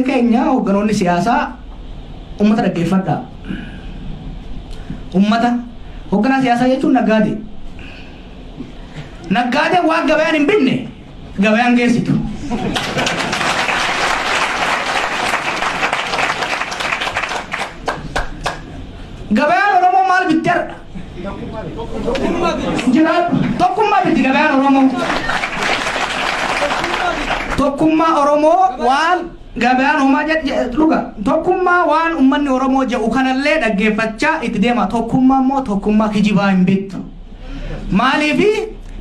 Kenya hogganoonni siyaasaa ummata dhaggeeffadhaa. Ummata hogganaa siyaasaa jechuun naggaade. Naggaade waan gabayaan hin binne gabayaan geessitu. Gabayaan Oromoo maal bitter? Tokkummaa bitti gabayaan Oromoo. Tokkummaa Oromoo waan gabayaan homaa luga tokkummaa waan ummanni Oromoo jedhu kanallee dhaggeeffachaa itti deema. Tokkummaa immoo tokkummaa kijibaa hin bittu. Maaliifi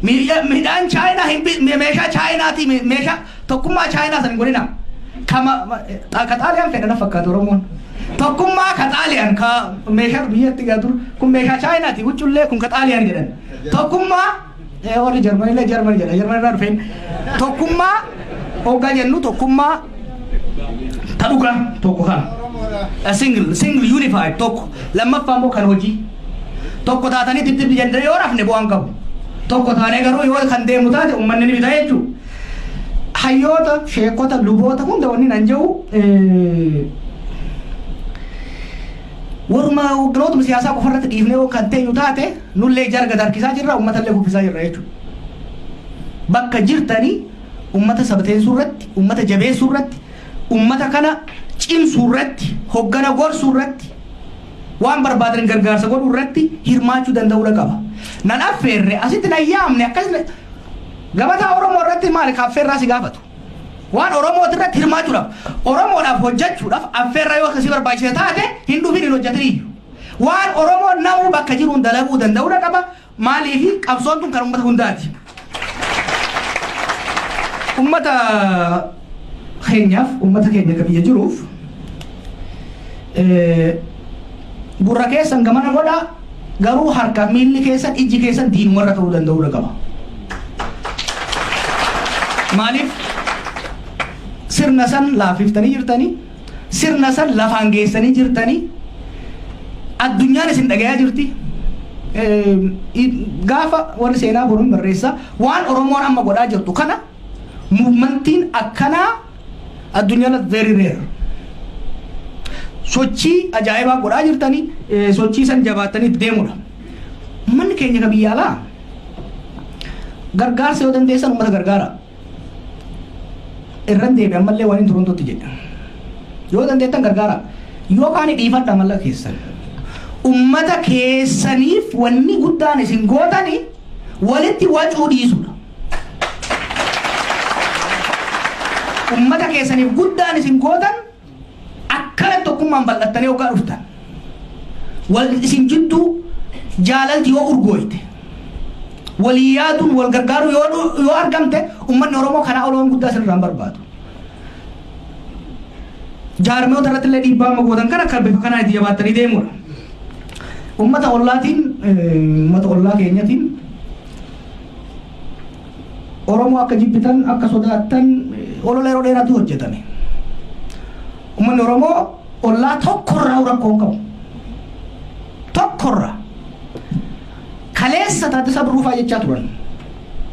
midhaan Chaayinaa hin bittu meeshaa Chaayinaati meeshaa tokkummaa Chaayinaa san godhina. Kama ka Xaaliyaan fedhana fakkaatu Oromoon. Tokkummaa ka Xaaliyaan ka meeshaa biyyatti gaatu kun meeshaa Chaayinaati huccullee kun ka Xaaliyaan jedhan. Tokkummaa warri Jarmanillee Jarman jedha Jarmanirraa dhufeen tokkummaa hoggaa jennu tokkummaa taduga tokko kan a single unified tokko lammaffaa immoo kan hojii tokko taatanii tibtibbi jennee yoo rafne bu'aan qabu tokko taanee garuu yoo kan deemu taate uummanni ni bita jechuudha. Hayyoota sheekota luboota hunda wanni nan jedhu waruma hogganootuma siyaasaa qofa irratti dhiifnee kan teenyu taate nullee jarga darkisaa jirra uummatallee kuffisaa jirra jechuudha. Bakka jirtanii ummata sabteessuu irratti ummata jabeessuu irratti ummata kana cimsuu irratti hoggana gorsuu irratti waan barbaadan gargaarsa godhuu irratti hirmaachuu danda'uu qaba. Nan affeerre asitti nan yaamne akkasuma gabataa Oromoo irratti maali affeerraa si gaafatu waan Oromoo irratti hirmaachuudhaaf Oromoodhaaf hojjechuudhaaf affeerraa yoo akkasii barbaachise taate hin dhufin hin hojjetanii waan Oromoo namuu bakka jiruun dalaguu danda'uu qaba. Maaliifi qabsoon tun kan ummata hundaati. Ummata keenyaaf ummata keenya ka biyya jiruuf gurra keessan gamana godha garuu harka miilli keessan ijji keessan diinumarra ta'uu danda'uu qaba. Maaliif sirna san laafiftanii jirtanii sirna san lafaan geessanii jirtanii addunyaan isin dhagayaa jirti. Gaafa warri seenaa boruun barreessa waan Oromoon amma godhaa jirtu kana movementiin akkanaa addunyaa very rare. Sochii ajaa'ibaa godhaa jirtanii sochii san jabaatanii deemudha. Uummanni keenya ka biyya alaa gargaarsa yoo dandeessan uummata gargaara. Irran deebi ammallee waan hin Torontootti jedha. Yoo dandeettan gargaara. Yookaan dhiifadha amalla keessan. Uummata keessaniif wanni guddaan isin gootanii walitti wacuu dhiisudha. Ummata keessaniif guddaan isin gootan akkana tokkummaan bal'attanii hoggaa dhuftan wal isin jidduu jaalalti yoo urgooyte walii yaaduun wal gargaaru yoo argamte ummanni Oromoo kanaa oloon guddaa isinirraan barbaadu. Jaarmiyoota irratti illee dhiibbaa amma gootan kana akka bifa kanaa itti jabaattanii deemudha. Ummata ollaa keenyatiin Oromoo akka jibbitan akka sodaattan olola yeroo dheeraatu hojjetame. Uummanni Oromoo ollaa tokkorraa rakkoo qabu. Tokkorraa. Kaleessa taate sabruu fa'aa jechaa turan.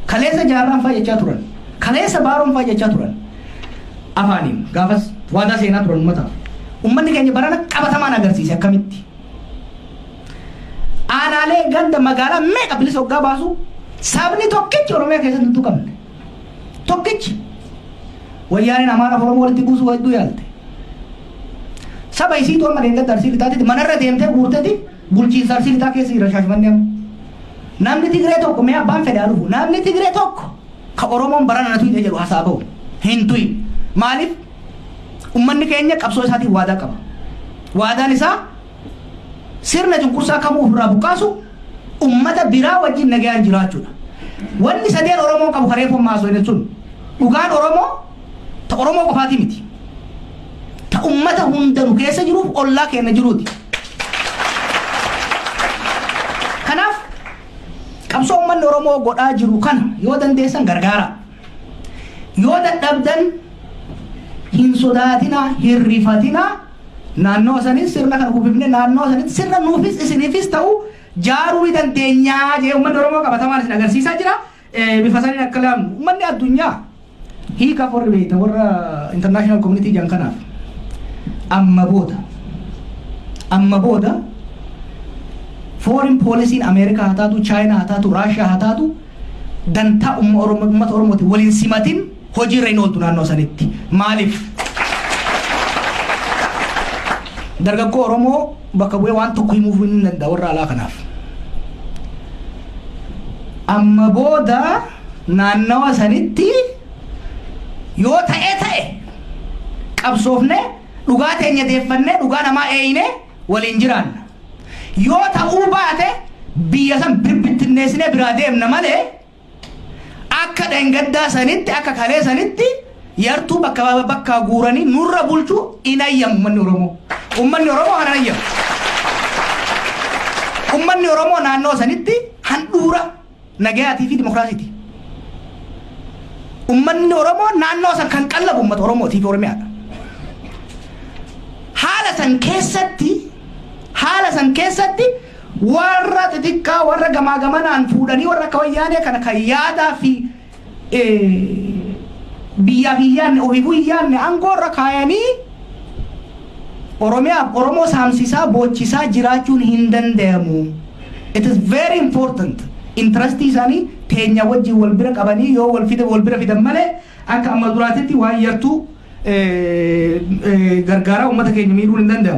Kaleessa jaarraan fa'aa jechaa turan. Kaleessa baaroon fa'aa jechaa turan. Afaaniin gaafas waadaa seenaa turan uummataaf. Uummanni keenya barana qabatamaan agarsiise akkamitti. Aanaalee ganda magaalaa meeqa bilisa hoggaa baasu sabni tokkichi Oromiyaa keessatti hin tuqamne. Tokkichi. Wayyaaneen Amaara Oromoo walitti buusuu hedduu yaalte. Saba isii to'amma deemte arsii lixaatti manarra deemtee guurtetti bulchiinsa arsii lixaa keessa jira Shaashmannee. Namni Tigree tokko mee abbaan fedhaa dhufu namni Tigree tokko ka Oromoon barana na tuyite jedhu hasaa bahu hin tuyi. Maaliif ummanni keenya qabsoo isaatiin waadaa qaba. Waadaan isaa sirna cunqursaa kamuu ofirraa buqqaasu ummata biraa wajjin nagayaan jiraachuudha. Wanni sadeen Oromoon qabu kareeffamu maasoo sun dhugaan Oromoo ta Oromoo qofaati miti. Ta ummata hundanu keessa jiruuf ollaa keenya jiruuti. Kanaaf qabsoo ummanni Oromoo godhaa jiru kana yoo dandeessan gargaara. Yoo dadhabdan hin sodaatinaa hin rifatinaa naannoo sanis sirna kana kubbifne naannoo sanis sirna nuufis isiniifis ta'u jaaruu ni dandeenyaa jee ummanni Oromoo qabatamaan isin agarsiisaa jira. Bifa saniin akka laamu ummanni addunyaa hiika warri beeyta warra international community jan kanaaf amma booda foreign policy America haa taatu China haa taatu Russia haa taatu dantaa ummata Oromooti waliin simatin hojiirra hin ooltu naannoo sanitti maaliif dargaggoo Oromoo bakka bu'ee waan tokko himuuf hin danda'a warra alaa kanaaf amma booda naannawa sanitti yoo ta'e qabsoofne dhugaa teenya deeffannee dhugaa namaa eeyine waliin jiraanna yoo ta'uu baate biyya san birbittinneessinee biraa deemna malee akka dhangaddaa sanitti akka kalee sanitti yartuu bakka guuranii nurra bulchuu hin ayyamu ummanni Oromoo hanan ayyamu ummanni Oromoo naannoo sanitti handhuura nagayaatii fi dimokiraasiiti ummanni Oromoo naannoo san kan qallabu ummata Oromootii fi Oromiyaadha haala san keessatti warra xixiqqaa warra gamaa fuudhanii warra akka wayyaanee kana kan yaadaa fi biyyaaf hin yaadne ofiifuu hin yaadne aangoorra kaayanii Oromoo saamsisaa boochisaa jiraachuun hin danda'amu. It is very important. Interest isaanii teenya wajjin wal bira qabanii yoo wal bira fidan malee akka amma duraatitti waan yartuu gargaaraa uummata keenya miidhuun hin danda'amu.